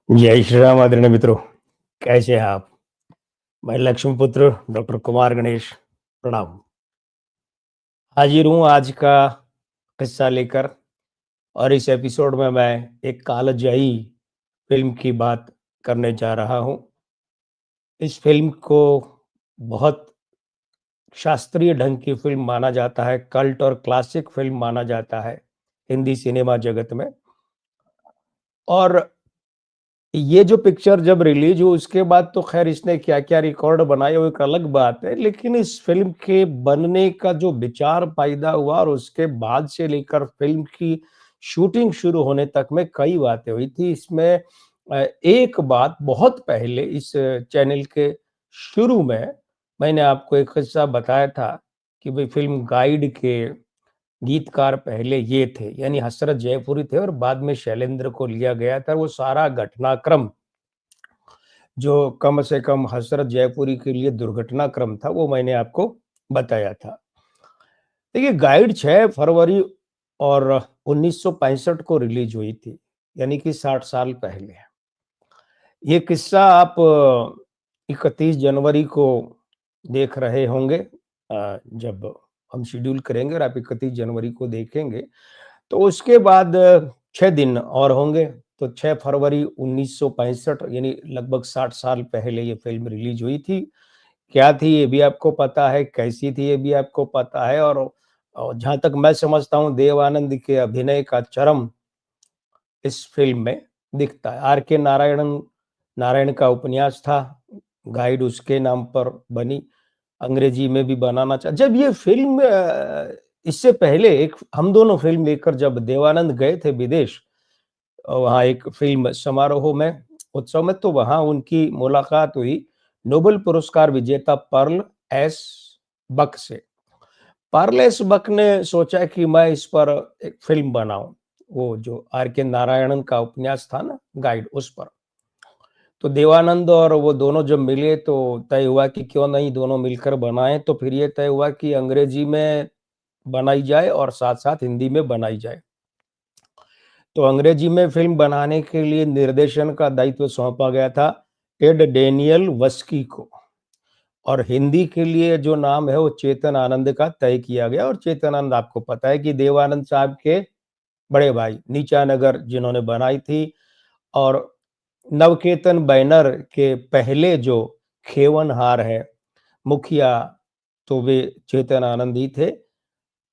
जय श्री राम आदरणीय मित्रों, कैसे हैं आप? मैं लक्ष्मीपुत्र डॉक्टर कुमार गणेश, प्रणाम। हाजिर हूँ आज का किस्सा लेकर और इस एपिसोड में मैं एक कालजयी फ़िल्म की बात करने जा रहा हूँ। इस फ़िल्म को बहुत शास्त्रीय ढंग की फ़िल्म माना जाता है, कल्ट और क्लासिक फ़िल्म माना जाता है, हिंदी सिनेमा जगत में। और ये जो पिक्चर जब रिलीज़ हुई उसके बाद तो ख़ैर इसने क्या-क्या रिकॉर्ड बनाए वो एक अलग बात है। लेकिन इस फ़िल्म के बनने का जो विचार पैदा हुआ और उसके बाद से लेकर फ़िल्म की शूटिंग शुरू होने तक में कई बातें हुई थी। इसमें एक बात बहुत पहले इस चैनल के शुरू में मैंने आपको एक किस्सा बताया था कि भई फ़िल्म गाइड के गीतकार पहले ये थे, यानी हसरत जयपुरी थे और बाद में शैलेंद्र को लिया गया था। वो सारा घटनाक्रम जो कम से कम हसरत जयपुरी के लिए दुर्घटनाक्रम था, वो मैंने आपको बताया था। देखिए, गाइड 6 फरवरी और 1965 को रिलीज़ हुई थी, यानी कि 60 साल पहले। ये किस्सा आप 31 जनवरी को देख रहे होंगे जब हम शेड्यूल करेंगे और आप 31 जनवरी को देखेंगे, तो उसके बाद 6 दिन और होंगे, तो 6 फरवरी 1965 यानी लगभग 60 साल पहले ये फ़िल्म रिलीज़ हुई थी। क्या थी ये भी आपको पता है, कैसी थी ये भी आपको पता है और जहाँ तक मैं समझता हूँ देव आनंद के अभिनय का चरम इस फ़िल्म में दिखता है। आर के नारायण का उपन्यास था, गाइड उसके नाम पर बनी, अंग्रेजी में भी बनाना चा जब ये फ़िल्म इससे पहले एक हम दोनों फ़िल्म लेकर जब देवानंद गए थे विदेश वहाँ एक फ़िल्म समारोह में, उत्सव में, तो वहाँ उनकी मुलाकात हुई नोबेल पुरस्कार विजेता पर्ल एस बक से। पर्ल एस बक ने सोचा कि मैं इस पर एक फ़िल्म बनाऊँ, वो जो आर के नारायणन का उपन्यास था ना, गाइड, उस पर। तो देवानंद और वो दोनों जब मिले तो तय हुआ कि क्यों नहीं दोनों मिलकर बनाएँ, तो फिर ये तय हुआ कि अंग्रेजी में बनाई जाए और साथ-साथ हिंदी में बनाई जाए। तो अंग्रेजी में फ़िल्म बनाने के लिए निर्देशन का दायित्व सौंपा गया था टेड डेनियल वस्की को और हिंदी के लिए जो नाम है वो चेतन आनंद का तय किया गया और चेतन आनंद आपको पता है कि देवानंद साहब के बड़े भाई नीचा नगर जिन्होंने बनाई थी और नवकेतन बैनर के पहले जो खेवनहार है, मुखिया, तो वे चेतन आनंद ही थे।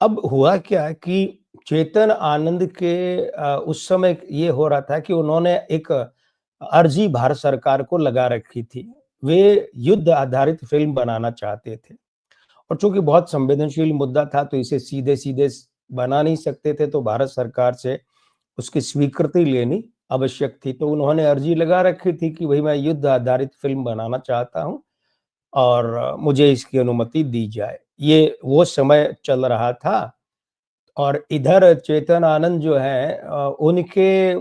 अब हुआ क्या कि चेतन आनंद के उस समय ये हो रहा था कि उन्होंने एक अर्जी भारत सरकार को लगा रखी थी। वे युद्ध आधारित फ़िल्म बनाना चाहते थे और चूँकि बहुत संवेदनशील मुद्दा था तो इसे सीधे-सीधे स बना नहीं सकते थे, तो भारत सरकार से उसकी स्वीकृति लेनी आवश्यक थी। तो उन्होंने अर्जी लगा रखी थी कि भई मैं युद्ध आधारित फ़िल्म बनाना चाहता हूँ और मुझे इसकी अनुमति दी जाए। ये वो समय चल रहा था और इधर चेतन आनंद जो है उनके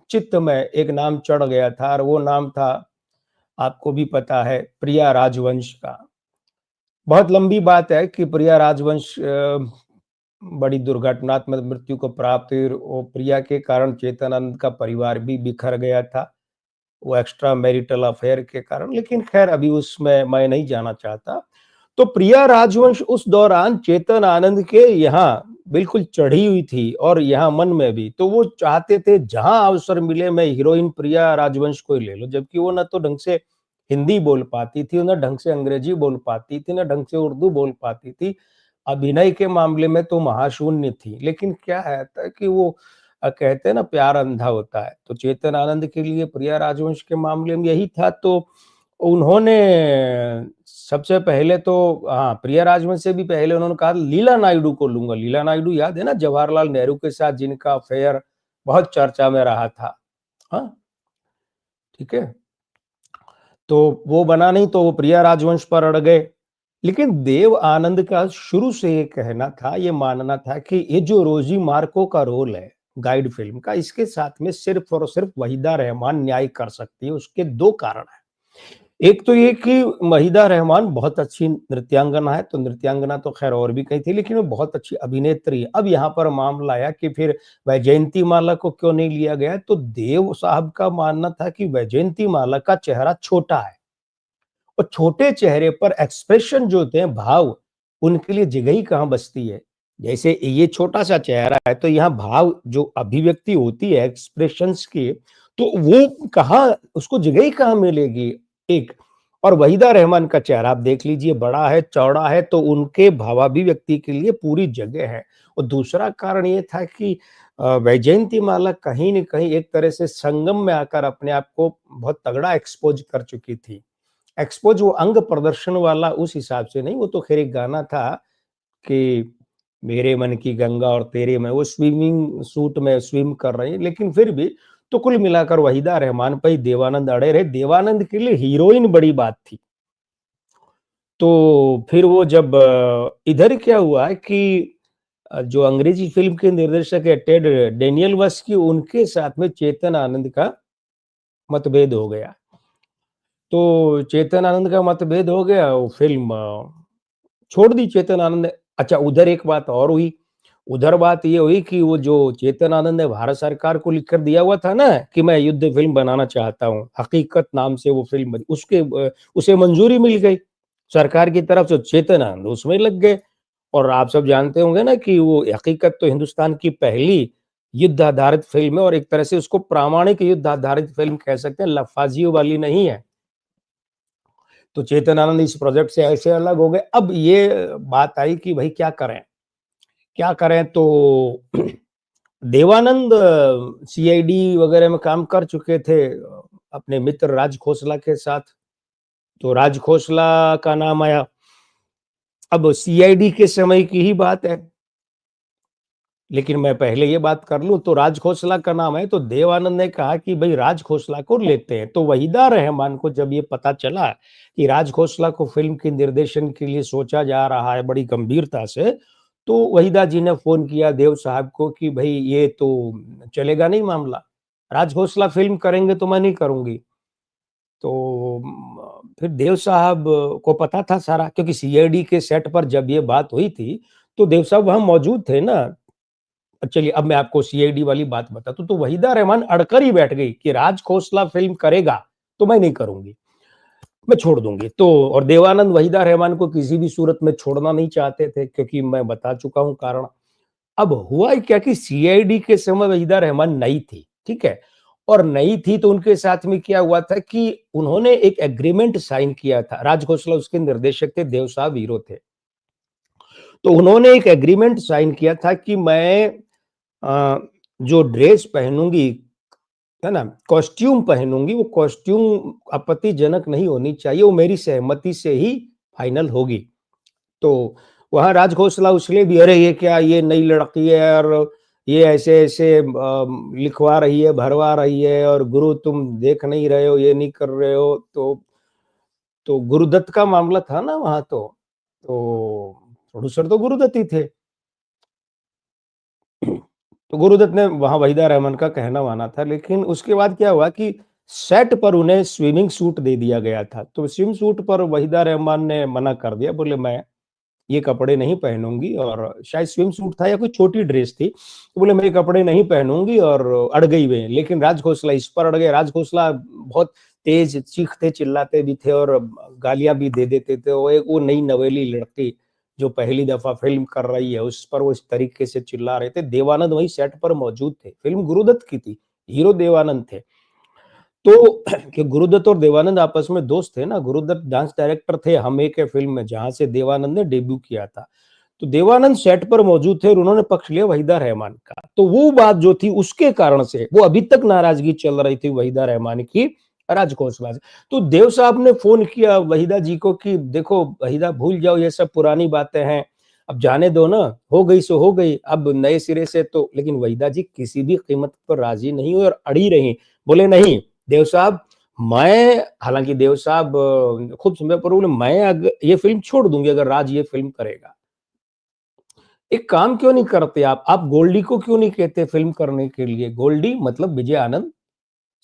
चित्त में एक नाम चढ़ गया था और वो नाम था, आपको भी पता है, प्रिया राजवंश का। बहुत लंबी बात है कि प्रिया राजवंश बड़ी दुर्घटनात्मक मृत्यु को प्राप्त हुई और वो प्रिया के कारण चेतन आनंद का परिवार भी बिखर गया था, वो एक्स्ट्रा मैरिटल अफेयर के कारण, लेकिन खैर अभी उसमें मैं नहीं जाना चाहता। तो प्रिया राजवंश उस दौरान चेतन आनंद के यहाँ बिल्कुल चढ़ी हुई थी और यहाँ मन में भी। तो वो चाहते थे जहाँ अवसर मिले मैं हीरोइन प्रिया राजवंश को ही ले लूँ, जबकि वो ना तो ढंग से हिंदी बोल पाती थी, ना ढंग से अंग्रेजी बोल पाती थी, ना ढंग से उर्दू बोल पाती थी। अभिनय के मामले में तो महाशून्य थी। लेकिन क्या है था कि वो कहते हैं ना प्यार अंधा होता है, तो चेतन आनंद के लिए प्रिया राजवंश के मामले में यही था। तो उन्होंने सबसे पहले तो हाँ, प्रिया राजवंश से भी पहले उन्होंने कहा लीला नायडू को लूँगा। लीला नायडू याद है ना जवाहरलाल नेहरू के साथ जिनका अफ़ेयर बहुत चर्चा में रहा था। हाँ, ठीक है। तो वो बना नहीं तो वो प्रिया राजवंश पर अड़ गए। लेकिन देव आनंद का शुरू से ये कहना था, ये मानना था कि ये जो रोज़ी मार्को का रोल है, गाइड फ़िल्म का, इसके साथ में सिर्फ़ और सिर्फ़ वहीदा रहमान न्याय कर सकती है। उसके 2 कारण हैं। एक तो ये कि वहीदा रहमान बहुत अच्छी नृत्यांगना है, तो नृत्यांगना तो खैर और भी कई थी, लेकिन वो बहुत अच्छी अभिनेत्री है। अब यहाँ पर मामला आया कि फिर वैजयंतीमाला को क्यों नहीं लिया गया? तो देव साहब का मानना था कि वैजयंतीमाला का चेहरा छोटा है और छोटे चेहरे पर एक्सप्रेशन जो होते हैं, भाव, उनके लिए जगह ही कहाँ बचती है। जैसे ये छोटा-सा चेहरा है, तो यहाँ भाव जो अभिव्यक्ति होती है एक्सप्रेशंस की, तो वो कहाँ उसको जगह ही कहाँ मिलेगी? एक और वहीदा रहमान का चेहरा आप देख लीजिए, बड़ा है, चौड़ा है, तो उनके भावाभिव्यक्ति के लिए पूरी जगह है। और दूसरा कारण ये था कि वैजयंतीमाला कहीं न कहीं एक तरह से संगम में आकर अपने आप को बहुत तगड़ा एक्सपोज़ कर चुकी थी। एक्सपोज़ वो अंग प्रदर्शन वाला उस हिसाब से नहीं, वो तो ख़ैर एक गाना था कि मेरे मन की गंगा और तेरे में, वो स्विमिंग सूट में स्विम कर रही हैं, लेकिन फिर भी तो कुल मिलाकर वहीदा रहमान पे ही देवानंद अड़े रहे। देवानंद के लिए हीरोइन बड़ी बात थी। तो फिर वो जब इधर क्या हुआ कि जो अंग्रेज़ी फ़िल्म के निर्देशक है टेड डेनियल उनके साथ में चेतन आनंद का मतभेद हो गया। तो चेतन आनंद का मतभेद हो गया, वो फ़िल्म छोड़ दी चेतन आनंद ने। अच्छा, उधर एक बात और हुई, उधर बात ये हुई कि वो जो चेतन आनंद ने भारत सरकार को लिख कर दिया हुआ था ना कि मैं युद्ध फ़िल्म बनाना चाहता हूँ, हकीकत नाम से वो फ़िल्म बनी, उसे मंजूरी मिल गई सरकार की तरफ से, चेतन आनंद उसमें लग गए। और आप सब जानते होंगे ना कि वो हकीकत तो हिंदुस्तान की पहली युद्ध आधारित फ़िल्म है और एक तरह से उसको प्रामाणिक युद्ध आधारित फ़िल्म कह सकते हैं, लफ़ाज़ियों वाली नहीं है। तो चेतन आनंद इस प्रोजेक्ट से ऐसे अलग हो गए। अब ये बात आई कि भई क्या करें? क्या करें? तो देवानंद सीआईडी वगैरह में काम कर चुके थे अपने मित्र राज खोसला के साथ, तो राज खोसला का नाम आया। अब सीआईडी के समय की ही बात है, लेकिन मैं पहले ये बात कर लूँ तो राज खोसला का नाम है, तो देवानंद ने कहा कि भई राज खोसला को लेते हैं। तो वहीदा रहमान को जब ये पता चला कि राज खोसला को फ़िल्म के निर्देशन के लिए सोचा जा रहा है बड़ी गंभीरता से, तो वहीदा जी ने फ़ोन किया देव साहब को कि भई ये तो चलेगा नहीं मामला, राज खोसला फ़िल्म करेंगे तो मैं नहीं करूँगी। तो फिर देव साहब को पता था सारा, क्योंकि सीआईडी के सेट पर जब ये बात हुई थी, तो देव साहब वहाँ मौजूद थे ना। चलिए अब मैं आपको सीआईडी वाली बात बताता हूँ, तो वहीदा रहमान अड़कर ही बैठ गई कि राज खोसला फ़िल्म करेगा, तो मैं नहीं करूँगी, मैं छोड़ दूँगी। तो और देवानंद वहीदा रहमान को किसी भी सूरत में छोड़ना नहीं चाहते थे, क्योंकि मैं बता चुका हूँ कारण। अब हुआ क्या कि सीआईडी के समय वहीदा रहमान नई थी, ठीक है? और नई थी तो उनके साथ में क्या हुआ था कि उन्होंने एक एग्रीमेंट साइन किया था। राज खोसला उसके निर्देशक थे, देव साहब हीरो थे। तो उन्होंने एक एग्रीमेंट साइन किया था कि मैं अ, जो ड्रेस पहनूँगी, है ना? कॉस्ट्यूम पहनूँगी, वो कॉस्ट्यूम आपत्तिजनक नहीं होनी चाहिए, वो मेरी सहमति से ही फाइनल होगी। तो वहाँ राज खोसला उछले भी, "अरे! ये क्या, ये नई लड़की है और ये ऐसे-ऐसे लिखवा रही है, भरवा रही है और गुरु तुम देख नहीं रहे हो, ये नहीं कर रहे हो।" तो गुरुदत्त का मामला था ना वहाँ तो। तो प्रोड्यूसर तो गुरुदत्त ही थे। तो गुरुदत्त ने वहाँ वहीदा रहमान का कहना माना था, लेकिन उसके बाद क्या हुआ कि सेट पर उन्हें स्विमिंग सूट दे दिया गया था। तो स्विम सूट पर वहीदा रहमान ने मना कर दिया, बोले मैं ये कपड़े नहीं पहनूँगी, और शायद स्विम सूट था या कोई छोटी ड्रेस थी। तो बोले मैं ये कपड़े नहीं पहनूँगी और अड़ गई वे। लेकिन राज खोसला इस पर अड़ गए। राज खोसला बहुत तेज़ चीखते चिल्लाते भी थे और गालियाँ भी दे देते थे। वो नई नवेली लड़की जो पहली दफ़ा फ़िल्म कर रही है, उस पर वो इस तरीके से चिल्ला रहे थे। देवानंद वहीं सेट पर मौजूद थे। फ़िल्म गुरुदत्त की थी, हीरो देवानंद थे। तो कि गुरुदत्त और देवानंद आपस में दोस्त थे ना, गुरुदत्त डांस डायरेक्टर थे हम एक है फ़िल्म में, जहाँ से देवानंद ने डेब्यू किया था। तो देवानंद सेट पर मौजूद थे और उन्होंने पक्ष लिया वहीदा रहमान का। तो वो बात जो थी उसके कारण से वो अभी तक नाराज़गी चल रही थी वहीदा रहमान की राज खोसला से। तो देव साहब ने फ़ोन किया वहीदा जी को कि देखो वहीदा भूल जाओ, ये सब पुरानी बातें हैं, अब जाने दो ना, हो गई सो हो गई, अब नए सिरे से तो। लेकिन वहीदा जी किसी भी कीमत पर राज़ी नहीं हुई और अड़ी रहीं। बोले नहीं देव साहब, मैं हालाँकि देव साहब खूब समय पर बोले मैं ये फ़िल्म छोड़ दूँगी अगर राज ये फ़िल्म करेगा। एक काम क्यों नहीं करते आप? आप गोल्डी को क्यों नहीं कहते फ़िल्म करने के लिए? गोल्डी मतलब विजय आनंद।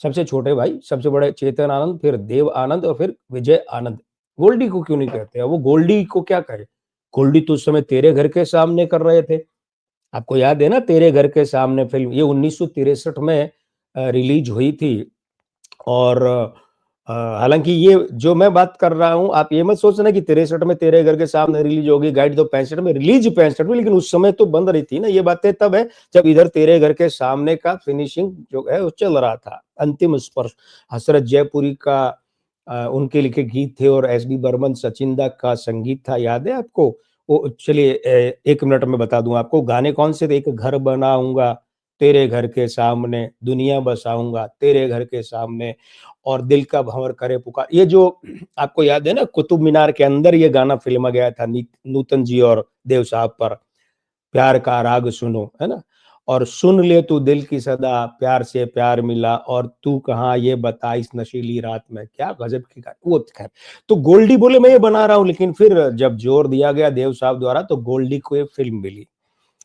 सबसे छोटे भाई, सबसे बड़े चेतन आनंद, फिर देव आनंद और फिर विजय आनंद। गोल्डी को क्यों नहीं कहते? अब वो गोल्डी को क्या कहे? गोल्डी तो उस समय तेरे घर के सामने कर रहे थे। आपको याद है ना तेरे घर के सामने फिल्म, ये 1963 में रिलीज हुई थी। और हालाँकि ये जो मैं बात कर रहा हूँ, आप ये मत सोचना कि 63 में तेरे घर के सामने रिलीज होगी, गाइड तो 65 में, रिलीज 65 में, लेकिन उस समय तो बंद रही थी ना। ये बातें तब है जब इधर तेरे घर के सामने का फिनिशिंग जो है वो चल रहा था, अंतिम स्पर्श। हसरत जयपुरी का उनके लिखे गीत थे और एस डी बर्मन सचिंदा का संगीत था, याद है आपको? वो चलिए 1 मिनट में बता दूं आपको गाने कौन से थे। एक घर बनाऊंगा तेरे घर के सामने, दुनिया बसाऊंगा तेरे घर के सामने, और दिल का भंवर करे पुकार। ये जो आपको याद है ना, कुतुब मीनार के अंदर ये गाना फिल्मा गया था नूतन जी और देव साहब पर। प्यार का राग सुनो, है ना? और सुन ले तू दिल की सदा, प्यार से प्यार मिला, और तू कहाँ ये बता इस नशीली रात में। क्या गजब की वो खैर। तो गोल्डी बोले मैं ये बना रहा हूँ, लेकिन फिर जब जोर दिया गया देव साहब द्वारा तो गोल्डी को ये फिल्म मिली।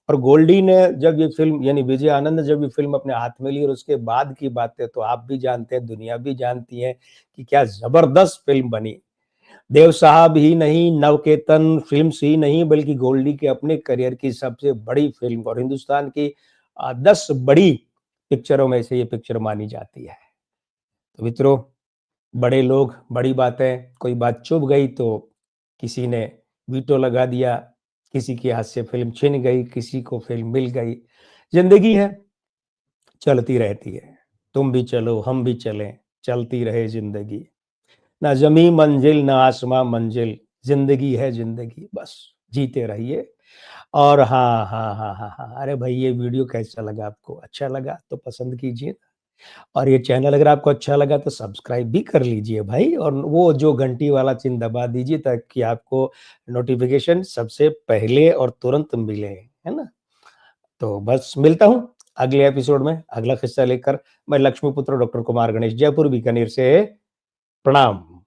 और गोल्डी ने जब ये फिल्म, यानी विजय आनंद ने जब ये फिल्म अपने हाथ में ली, और उसके बाद की बातें तो आप भी जानते हैं, दुनिया भी जानती है कि क्या जबरदस्त फिल्म बनी। देव साहब ही नहीं, नवकेतन फिल्म्स ही नहीं, बल्कि गोल्डी के अपने करियर की सबसे बड़ी फिल्म और हिंदुस्तान की 10 बड़ी पिक्चरों में से ये पिक्चर मानी जाती है। तो मित्रों, बड़े लोग, बड़ी बातें, कोई बात चुभ गई तो किसी ने वीटो लगा दिया, किसी के हाथ से फिल्म छिन गई, किसी को फिल्म मिल गई। जिंदगी है, चलती रहती है। तुम भी चलो, हम भी चलें, चलती रहे जिंदगी। ना जमी मंजिल, ना आसमां मंजिल, जिंदगी है जिंदगी, बस जीते रहिए। और हाँ, हाँ, हाँ, हाँ, हाँ, अरे भाई ये वीडियो कैसा लगा आपको? अच्छा लगा तो पसंद कीजिए, और ये चैनल अगर आपको अच्छा लगा तो सब्सक्राइब भी कर लीजिए भाई, और वो जो घंटी वाला चिन्ह दबा दीजिए ताकि आपको नोटिफिकेशन सबसे पहले और तुरंत मिले, है ना? तो बस मिलता हूँ अगले एपिसोड में, अगला किस्सा लेकर। मैं लक्ष्मीपुत्र डॉक्टर कुमार गणेश, जयपुर बीकानेर से, प्रणाम।